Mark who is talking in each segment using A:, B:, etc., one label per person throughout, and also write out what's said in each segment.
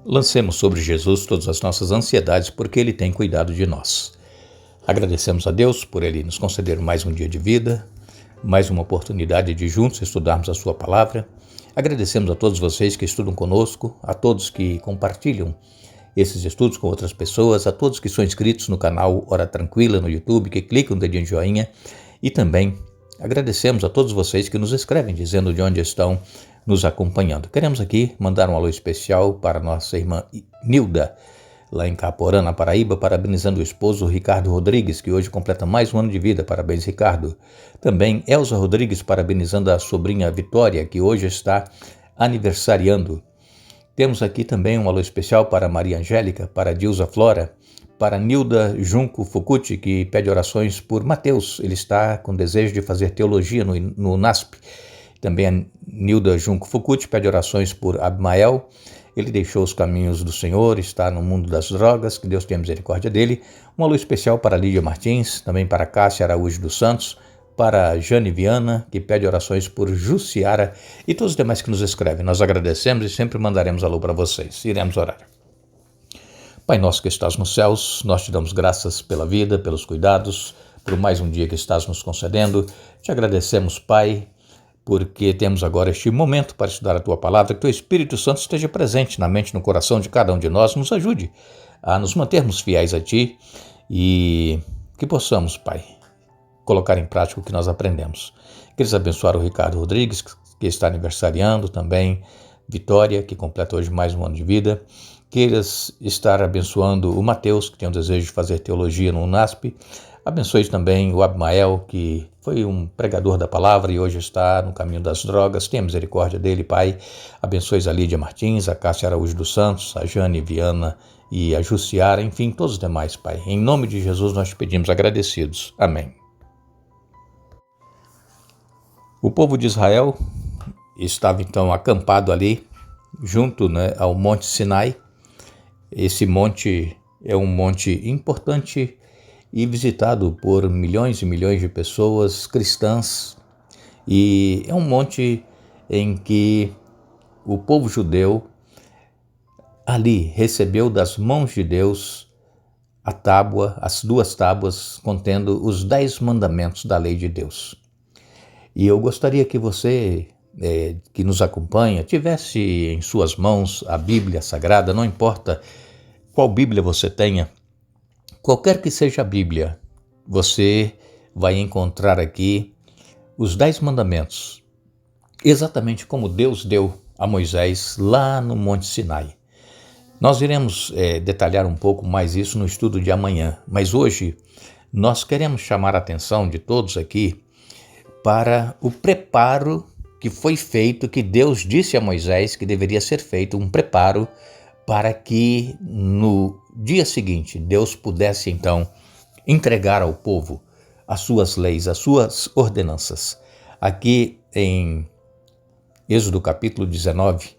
A: Lancemos sobre Jesus todas as nossas ansiedades, porque Ele tem cuidado de nós. Agradecemos a Deus por Ele nos conceder mais um dia de vida, mais uma oportunidade de juntos estudarmos a Sua Palavra. Agradecemos a todos vocês que estudam conosco, a todos que compartilham esses estudos com outras pessoas, a todos que são inscritos no canal Hora Tranquila no YouTube, que clicam no dedinho de joinha, e também agradecemos a todos vocês que nos escrevem dizendo de onde estão nos acompanhando. Queremos aqui mandar um alô especial para nossa irmã Nilda, lá em Caporã, na Paraíba, parabenizando o esposo Ricardo Rodrigues, que hoje completa mais um ano de vida. Parabéns, Ricardo. Também Elza Rodrigues parabenizando a sobrinha Vitória, que hoje está aniversariando. Temos aqui também um alô especial para Maria Angélica, para Dilza Flora, para Nilda Junco Fucuti, que pede orações por Mateus. Ele está com desejo de fazer teologia no NASP. Também a Nilda Junco Fucuti pede orações por Abimael. Ele deixou os caminhos do Senhor, está no mundo das drogas, que Deus tenha misericórdia dele. Um alô especial para Lídia Martins, também para Cássia Araújo dos Santos, para Jane Viana, que pede orações por Jussiara, e todos os demais que nos escrevem. Nós agradecemos e sempre mandaremos alô para vocês. Iremos orar. Pai nosso que estás nos céus, nós te damos graças pela vida, pelos cuidados, por mais um dia que estás nos concedendo. Te agradecemos, Pai, porque temos agora este momento para estudar a Tua Palavra, que Teu Espírito Santo esteja presente na mente e no coração de cada um de nós, nos ajude a nos mantermos fiéis a Ti e que possamos, Pai, colocar em prática o que nós aprendemos. Queres abençoar o Ricardo Rodrigues, que está aniversariando, também Vitória, que completa hoje mais um ano de vida. Queiras estar abençoando o Mateus, que tem o desejo de fazer teologia no UNASP. Abençoe também o Abimael, que foi um pregador da palavra e hoje está no caminho das drogas. Tenha misericórdia dele, Pai. Abençoe a Lídia Martins, a Cássia Araújo dos Santos, a Jane Viana e a Jussiara, enfim, todos os demais, Pai. Em nome de Jesus nós te pedimos agradecidos. Amém. O povo de Israel estava então acampado ali, junto ao Monte Sinai. Esse monte é um monte importante e visitado por milhões e milhões de pessoas cristãs, e é um monte em que o povo judeu ali recebeu das mãos de Deus a tábua, as 2 tábuas contendo os 10 mandamentos da lei de Deus. E eu gostaria que você, que nos acompanha, tivesse em suas mãos a Bíblia Sagrada, não importa qual Bíblia você tenha, qualquer que seja a Bíblia, você vai encontrar aqui os 10 mandamentos, exatamente como Deus deu a Moisés lá no Monte Sinai. Nós iremos detalhar um pouco mais isso no estudo de amanhã, mas hoje nós queremos chamar a atenção de todos aqui para o preparo que foi feito, que Deus disse a Moisés que deveria ser feito, um preparo para que no dia seguinte Deus pudesse então entregar ao povo as suas leis, as suas ordenanças. Aqui em Êxodo capítulo 19,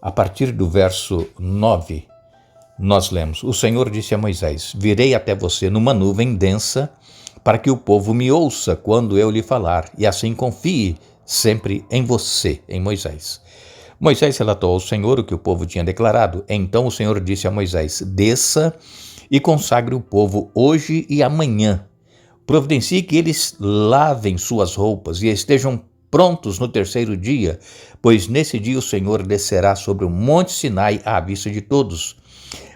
A: a partir do verso 9, nós lemos: O Senhor disse a Moisés: Virei até você numa nuvem densa, para que o povo me ouça quando eu lhe falar, e assim confie sempre em você, em Moisés. Moisés relatou ao Senhor o que o povo tinha declarado. Então o Senhor disse a Moisés: Desça e consagre o povo hoje e amanhã. Providencie que eles lavem suas roupas e estejam prontos no 3º dia, pois nesse dia o Senhor descerá sobre o Monte Sinai à vista de todos.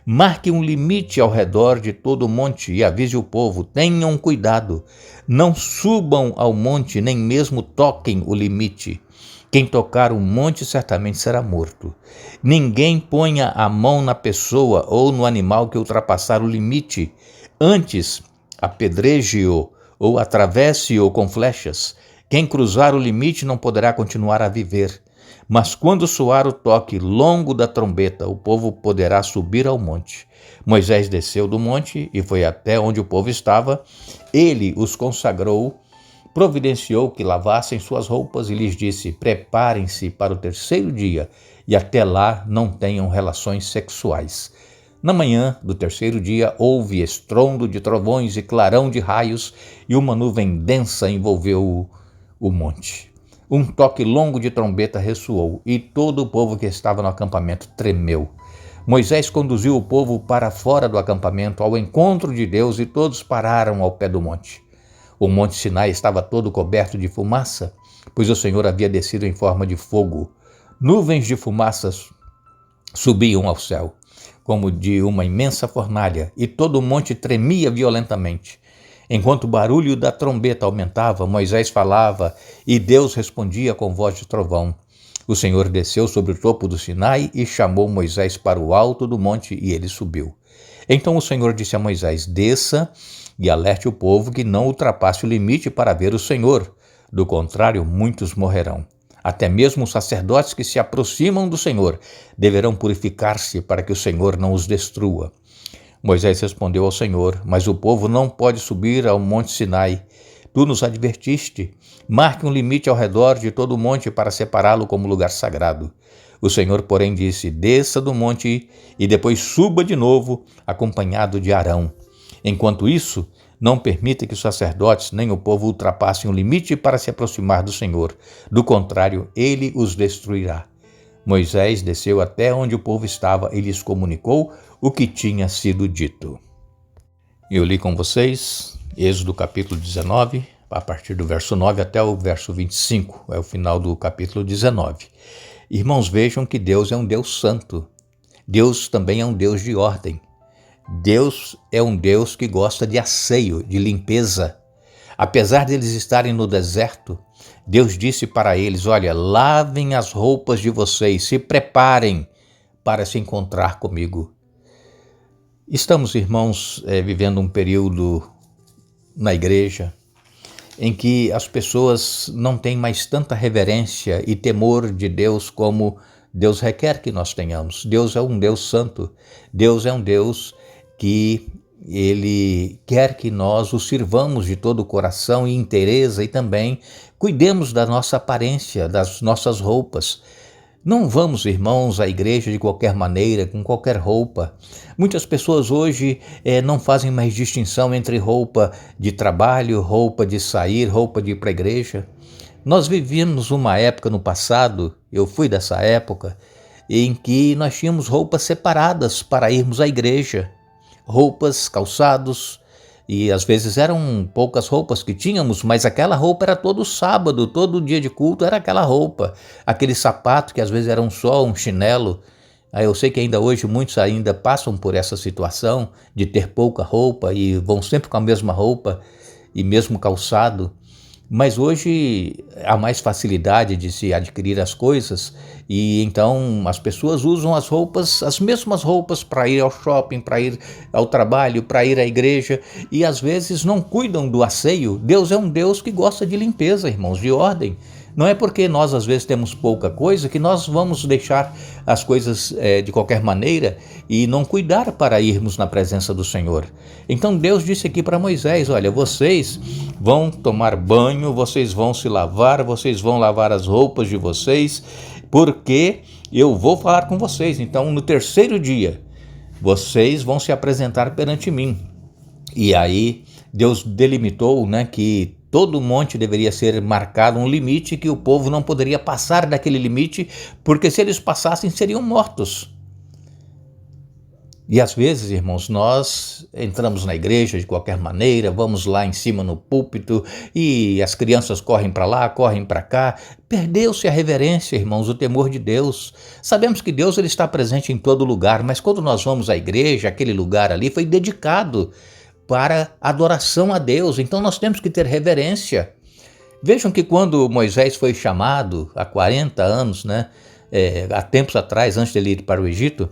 A: Marque um limite ao redor de todo o monte e avise o povo: tenham cuidado, não subam ao monte, nem mesmo toquem o limite. Quem tocar o monte certamente será morto. Ninguém ponha a mão na pessoa ou no animal que ultrapassar o limite. Antes, apedreje-o ou atravesse-o com flechas. Quem cruzar o limite não poderá continuar a viver. Mas quando soar o toque longo da trombeta, o povo poderá subir ao monte. Moisés desceu do monte e foi até onde o povo estava. Ele os consagrou, providenciou que lavassem suas roupas e lhes disse: Preparem-se para o 3º dia e até lá não tenham relações sexuais. Na manhã do 3º dia houve estrondo de trovões e clarão de raios, e uma nuvem densa envolveu o monte. Um toque longo de trombeta ressoou, e todo o povo que estava no acampamento tremeu. Moisés conduziu o povo para fora do acampamento, ao encontro de Deus, e todos pararam ao pé do monte. O monte Sinai estava todo coberto de fumaça, pois o Senhor havia descido em forma de fogo. Nuvens de fumaça subiam ao céu, como de uma imensa fornalha, e todo o monte tremia violentamente. Enquanto o barulho da trombeta aumentava, Moisés falava e Deus respondia com voz de trovão. O Senhor desceu sobre o topo do Sinai e chamou Moisés para o alto do monte, e ele subiu. Então o Senhor disse a Moisés: desça e alerte o povo que não ultrapasse o limite para ver o Senhor. Do contrário, muitos morrerão. Até mesmo os sacerdotes que se aproximam do Senhor deverão purificar-se para que o Senhor não os destrua. Moisés respondeu ao Senhor: mas o povo não pode subir ao monte Sinai. Tu nos advertiste. Marque um limite ao redor de todo o monte para separá-lo como lugar sagrado. O Senhor, porém, disse: desça do monte e depois suba de novo, acompanhado de Arão. Enquanto isso, não permita que os sacerdotes nem o povo ultrapassem o limite para se aproximar do Senhor. Do contrário, ele os destruirá. Moisés desceu até onde o povo estava e lhes comunicou o que tinha sido dito. Eu li com vocês Êxodo capítulo 19, a partir do verso 9 até o verso 25, é o final do capítulo 19. Irmãos, vejam que Deus é um Deus santo. Deus também é um Deus de ordem. Deus é um Deus que gosta de asseio, de limpeza. Apesar deles estarem no deserto, Deus disse para eles: olha, lavem as roupas de vocês, se preparem para se encontrar comigo. Estamos, irmãos, vivendo um período na igreja em que as pessoas não têm mais tanta reverência e temor de Deus como Deus requer que nós tenhamos. Deus é um Deus santo. Deus é um Deus que Ele quer que nós o sirvamos de todo o coração e inteireza, e também cuidemos da nossa aparência, das nossas roupas. Não vamos, irmãos, à igreja de qualquer maneira, com qualquer roupa. Muitas pessoas hoje não fazem mais distinção entre roupa de trabalho, roupa de sair, roupa de ir para a igreja. Nós vivíamos uma época no passado, eu fui dessa época, em que nós tínhamos roupas separadas para irmos à igreja. Roupas, calçados, e às vezes eram poucas roupas que tínhamos, mas aquela roupa era todo sábado, todo dia de culto era aquela roupa. Aquele sapato que às vezes era só um chinelo. Eu sei que ainda hoje muitos ainda passam por essa situação de ter pouca roupa e vão sempre com a mesma roupa e mesmo calçado. Mas hoje há mais facilidade de se adquirir as coisas, e então as pessoas usam as mesmas roupas para ir ao shopping, para ir ao trabalho, para ir à igreja, e às vezes não cuidam do asseio. Deus é um Deus que gosta de limpeza, irmãos, de ordem. Não é porque nós às vezes temos pouca coisa que nós vamos deixar as coisas de qualquer maneira e não cuidar para irmos na presença do Senhor. Então Deus disse aqui para Moisés: olha, vocês vão tomar banho, vocês vão se lavar, vocês vão lavar as roupas de vocês, porque eu vou falar com vocês. Então no terceiro dia vocês vão se apresentar perante mim. E aí Deus delimitou, que todo monte deveria ser marcado um limite, que o povo não poderia passar daquele limite, porque se eles passassem seriam mortos. E às vezes, irmãos, nós entramos na igreja de qualquer maneira, vamos lá em cima no púlpito e as crianças correm para lá, correm para cá. Perdeu-se a reverência, irmãos, o temor de Deus. Sabemos que Deus ele está presente em todo lugar, mas quando nós vamos à igreja, aquele lugar ali foi dedicado para adoração a Deus, então nós temos que ter reverência. Vejam que quando Moisés foi chamado há 40 anos, há tempos atrás, antes de ele ir para o Egito,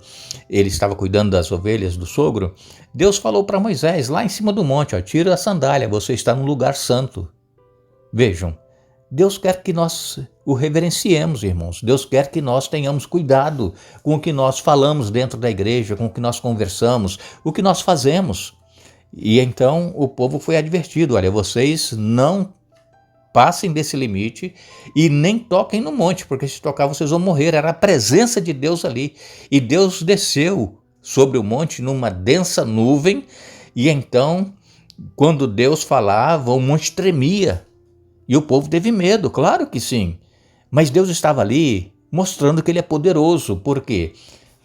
A: ele estava cuidando das ovelhas do sogro. Deus falou para Moisés, lá em cima do monte: tira a sandália, você está num lugar santo. Vejam, Deus quer que nós o reverenciemos, irmãos. Deus quer que nós tenhamos cuidado com o que nós falamos dentro da igreja, com o que nós conversamos, o que nós fazemos. E então o povo foi advertido: olha, vocês não passem desse limite e nem toquem no monte, porque se tocar vocês vão morrer. Era a presença de Deus ali. E Deus desceu sobre o monte numa densa nuvem, e então, quando Deus falava, o monte tremia. E o povo teve medo, claro que sim. Mas Deus estava ali mostrando que Ele é poderoso. Por quê?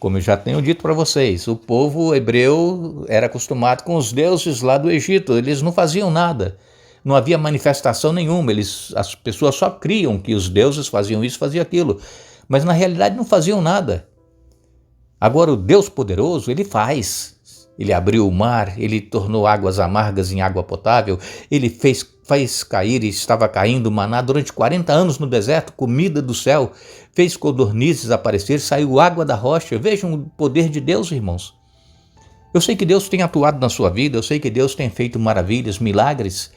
A: Como eu já tenho dito para vocês, o povo hebreu era acostumado com os deuses lá do Egito, eles não faziam nada, não havia manifestação nenhuma, as pessoas só criam que os deuses faziam isso, faziam aquilo, mas na realidade não faziam nada. Agora o Deus poderoso, ele faz. Ele abriu o mar, ele tornou águas amargas em água potável, ele fez cair e estava caindo maná durante 40 anos no deserto, comida do céu, fez codornizes aparecer, saiu água da rocha. Vejam o poder de Deus, irmãos. Eu sei que Deus tem atuado na sua vida, eu sei que Deus tem feito maravilhas, milagres,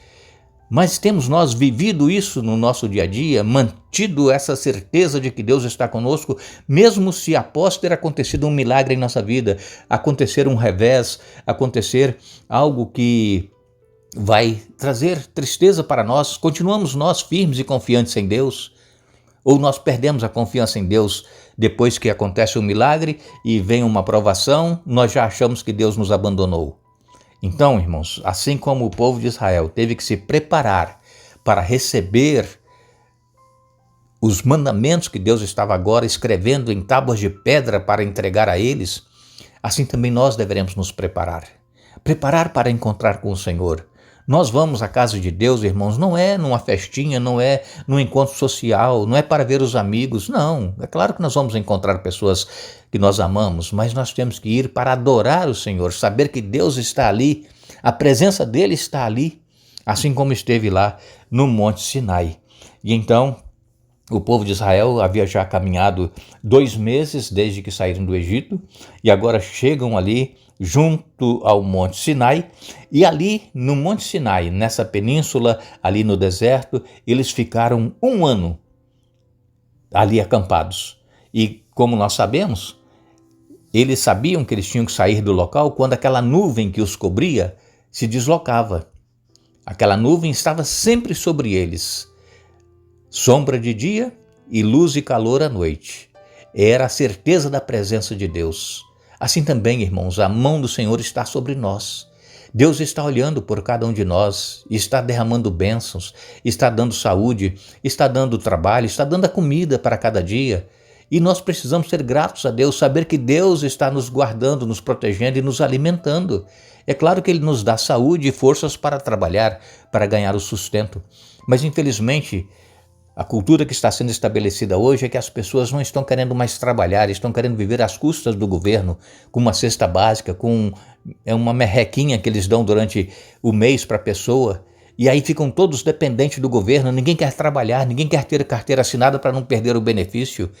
A: mas temos nós vivido isso no nosso dia a dia, mantido essa certeza de que Deus está conosco, mesmo se após ter acontecido um milagre em nossa vida, acontecer um revés, acontecer algo que vai trazer tristeza para nós, continuamos nós firmes e confiantes em Deus? Ou nós perdemos a confiança em Deus depois que acontece um milagre e vem uma provação, nós já achamos que Deus nos abandonou? Então, irmãos, assim como o povo de Israel teve que se preparar para receber os mandamentos que Deus estava agora escrevendo em tábuas de pedra para entregar a eles, assim também nós deveremos nos preparar. Preparar para encontrar com o Senhor. Nós vamos à casa de Deus, irmãos, não é numa festinha, não é num encontro social, não é para ver os amigos, não. É claro que nós vamos encontrar pessoas que nós amamos, mas nós temos que ir para adorar o Senhor, saber que Deus está ali, a presença dele está ali, assim como esteve lá no Monte Sinai. E então, o povo de Israel havia já caminhado 2 meses desde que saíram do Egito e agora chegam ali junto ao Monte Sinai, e ali no Monte Sinai, nessa península, ali no deserto, eles ficaram 1 ano ali acampados. E como nós sabemos, eles sabiam que eles tinham que sair do local quando aquela nuvem que os cobria se deslocava. Aquela nuvem estava sempre sobre eles, sombra de dia e luz e calor à noite. Era a certeza da presença de Deus. Assim também, irmãos, a mão do Senhor está sobre nós. Deus está olhando por cada um de nós, está derramando bênçãos, está dando saúde, está dando trabalho, está dando a comida para cada dia. E nós precisamos ser gratos a Deus, saber que Deus está nos guardando, nos protegendo e nos alimentando. É claro que Ele nos dá saúde e forças para trabalhar, para ganhar o sustento. Mas, infelizmente, a cultura que está sendo estabelecida hoje é que as pessoas não estão querendo mais trabalhar, estão querendo viver às custas do governo, com uma cesta básica, com uma merrequinha que eles dão durante o mês para a pessoa. E aí ficam todos dependentes do governo, ninguém quer trabalhar, ninguém quer ter carteira assinada para não perder o benefício.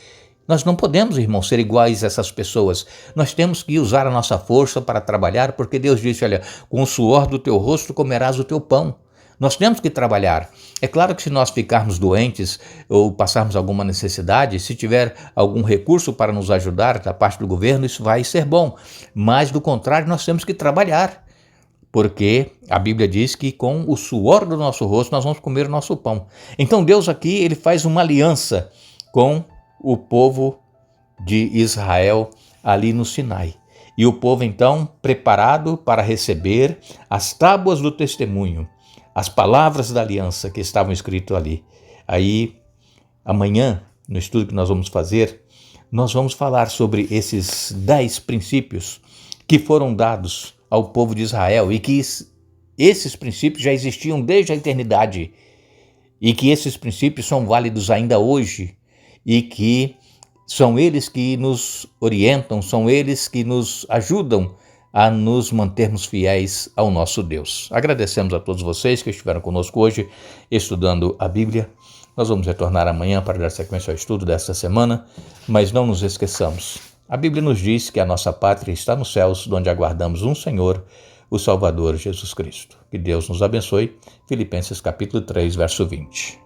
A: Nós não podemos, irmãos, ser iguais a essas pessoas. Nós temos que usar a nossa força para trabalhar, porque Deus disse, olha, com o suor do teu rosto comerás o teu pão. Nós temos que trabalhar. É claro que se nós ficarmos doentes ou passarmos alguma necessidade, se tiver algum recurso para nos ajudar da parte do governo, isso vai ser bom. Mas, do contrário, nós temos que trabalhar, porque a Bíblia diz que com o suor do nosso rosto nós vamos comer o nosso pão. Então Deus aqui ele faz uma aliança com o povo de Israel ali no Sinai. E o povo então preparado para receber as tábuas do testemunho, as palavras da aliança que estavam escritas ali. Aí, amanhã, no estudo que nós vamos fazer, nós vamos falar sobre esses 10 princípios que foram dados ao povo de Israel e que esses princípios já existiam desde a eternidade e que esses princípios são válidos ainda hoje e que são eles que nos orientam, são eles que nos ajudam a nos mantermos fiéis ao nosso Deus. Agradecemos a todos vocês que estiveram conosco hoje estudando a Bíblia. Nós vamos retornar amanhã para dar sequência ao estudo desta semana, mas não nos esqueçamos. A Bíblia nos diz que a nossa pátria está nos céus, onde aguardamos um Senhor, o Salvador Jesus Cristo. Que Deus nos abençoe. Filipenses capítulo 3, verso 20.